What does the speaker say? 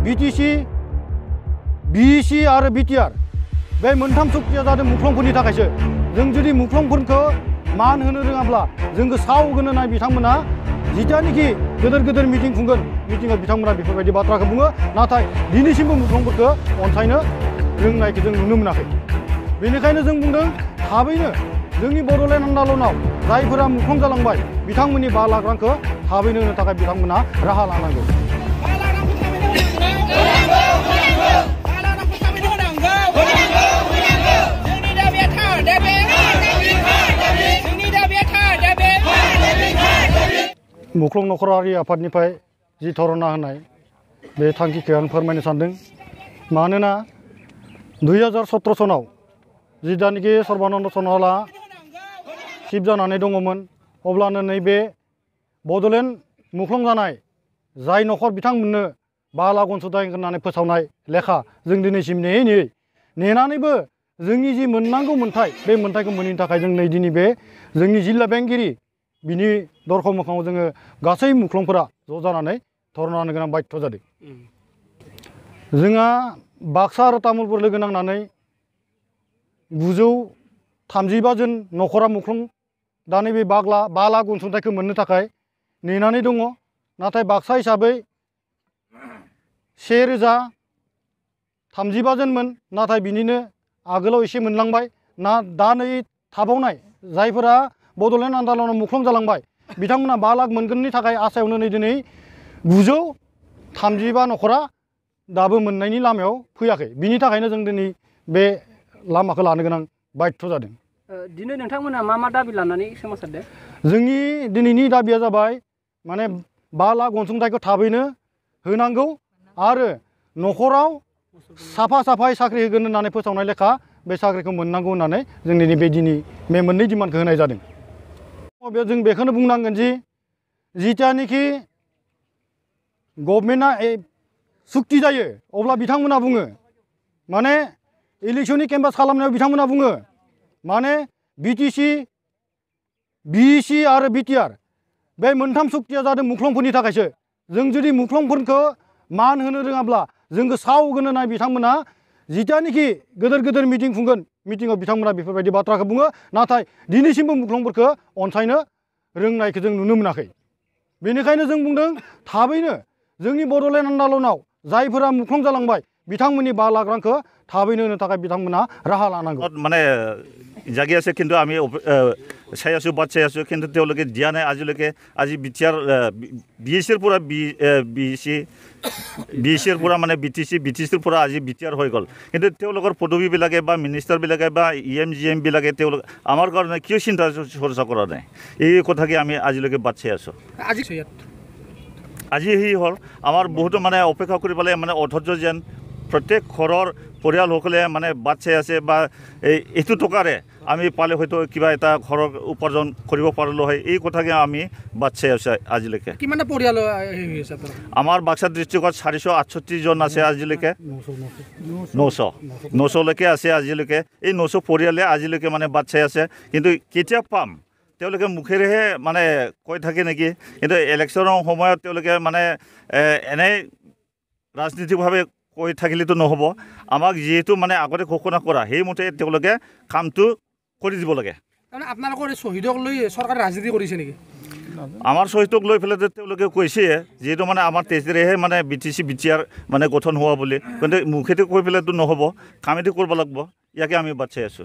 BTC बिसि आरो BTR बे मोनथाम सुक्तिया जादों मुख्लंफोरनि थाखायसो जों जुदि मुख्लंफोरखौ मान होनो रोङाब्ला जोंखौ सावगोन होननाय बिथांमोना जितियानोखि गेदेर मिटिं खुंगोन मिटिंआव बिथांमोना बेफोरबायदि बाथ्राखौ बुङो नाथाय दिनैसिमबो मुख्लंफोरखौ अनसायनो रोंनायखौ जों नुनो मोनाखै बेनिखायनो जों बुंदों थाबैनो जोंनि बड'लेण्ड आन्दलनाव जायफोरा मुख्लं जालांबाय बिथांमोननि 5 लाख रांखौ थाबैनो होनो थाखाय बिथांमोना राहा लानांगौ मुख्लं नखरारि आफादनिफ्राय जि धरना होनाय बे थांखिखौ आं फोरमायनो सानदों मानोना 2017 सनाव जिदानिखि सर्बानन्द सन'वाला चिफ जानानै दङमोन अब्लानो नैबे बड'लेण्ड मुख्लं जानाय जाय नखर बिथांमोननो 5 लाख अनसुंथाइ होननानै फोसावनाय लेखा जों दिनैसिम नेनानैबो जोंनि जि मोननांगौ मोन्थाय बे मोन्थायखौ मोनैनि थाखाय जों नै दिनै बे जोंनि जिल्ला बेंगिरि बिनि दरखं मोखाङाव जोङो गासै मुख्लंफोरा ज' जानानै धरना होनो गोनां बाध्य जादों जोंहा बाक्सा आरो तामुलपुर लोगो नांनानै 935 जन नखरा मुख्लं दा नैबे 5 लाख अनसुंथाइखौ मोननो थाखाय नेनानै दङ नाथाय बाक्सा हिसाबै 1035 जनमोन नाथाय बिनिनो आगोलाव एसे मोनलांबाय दा नै थाबावनाय जायफोरा बड'लेण्ड आन्दलनाव मुख्लं जालांबाय बिथांमोना 5 लाख मोनगोननि थाखाय आसायावनो नै दिनै 935 नखरा दाबो मोननायनि लामायाव फैयाखै बिनि थाखायनो जों दिनै बे लामाखौ लानो गोनां बाध्य जादों दिनै नोंथांमोना मा दाबि लानानै सोमावसारदों जोंनि दिनैनि दाबिया जाबाय माने 5 लाख अनसुंथाइखौ थाबैनो होनांगौ आरो नखराव साफायै साख्रि होगोन होननानै फोसावनाय लेखा बे साख्रिखौ मोननांगौ होननानै जों दिनै बे मोननै डिमान्डखौ होनाय जादों जों बेखौनो बुंनांगोन जि जितियानोखि गभर्नमेन्टआ सुक्ति जायो अब्ला बिथांमोना बुङो माने इलेक्शननि केम्पास खालामनायाव बिथांमोना बुङो माने बिटिसि बिसि आरो बिटिआर बे मोनथाम सुक्तिया जादों मुख्लंफोरनि थाखायसो जों जुदि मुख्लंफोरखौ मान होनो रोङाब्ला जोंखौ सावगोन होननाय बिथांमोना जितियानोखि गेदेर मिटिं खुंगोन मिटिंआव बिथांमोना बेफोरबायदि बाथ्राखौ बुङो नाथाय दिनैसिमबो मुख्लंफोरखौ अनसायनो रोंनायखौ जों नुनो मोनाखै बेनिखायनो जों बुंदों थाबैनो जोंनि बड'लेण्ड आन्दलनाव जायफोरा मुख्लं जालांबाय बिथांमोननि 5 लाख रांखौ थाबैनो होनो थाखाय बिथांमोना राहा लानांगौ माने জাগি আছে কিন্তু আমি চাই আছো বাট চাই আছো কিন্তু তেওঁলোকে দিয়া নাই আজিলৈকে আজি বিটিআৰ বিএছিৰ পৰা বিএছিৰ পৰা মানে বিটিচিৰ পৰা আজি বিটিআৰ হৈ গ'ল কিন্তু তেওঁলোকৰ পদবীবিলাকে বা মিনিষ্টাৰবিলাকে বা EM বিলাকে তেওঁলোক আমাৰ কাৰণে কিয় চিন্তা চৰ্চা কৰা নাই এই কথাকে আমি আজিলৈকে বাট চাই আছো আজি সেই হ'ল আমাৰ বহুতো মানে অপেক্ষা কৰি পেলাই মানে অধৈৰ্য যেন প্ৰত্যেক ঘৰৰ পৰিয়ালসকলে মানে বাট চাই আছে বা এইটো টকাৰে আমি পালে হয়তো কিবা এটা ঘৰৰ উপাৰ্জন কৰিব পাৰিলোঁ হয় এই কথাকে আমি বাট চাই আছো আজিলৈকে কিমান পৰিয়াল আমাৰ বাক্সা ডিষ্ট্ৰিক্টত 468 জন আছে আজিলৈকে 900 লৈকে আছে আজিলৈকে এই 900 পৰিয়ালে আজিলৈকে মানে বাট চাই আছে কিন্তু কেতিয়া পাম তেওঁলোকে মুখেৰেহে মানে কৈ থাকে নেকি কিন্তু ইলেকশ্যনৰ সময়ত তেওঁলোকে মানে এনে ৰাজনীতিকভাৱে কৈ থাকিলেতো নহ'ব আমাক যেহেতু মানে আগতে ঘোষণা কৰা সেইমতে তেওঁলোকে কামটো কৰি দিব লাগে আপোনালোকৰ শহীদক লৈ চৰকাৰে ৰাজনীতি কৰিছে নেকি আমাৰ শহীদক লৈ পেলাই তেওঁলোকে কৈছে যেহেতু মানে আমাৰ 23 তাৰিখে মানে বিটিচি বিটিআৰ মানে গঠন হোৱা বুলি কিন্তু মুখেতে কৈ পেলাইতো নহ'ব কামেদি কৰিব লাগিব ইয়াকে আমি বাট চাই আছো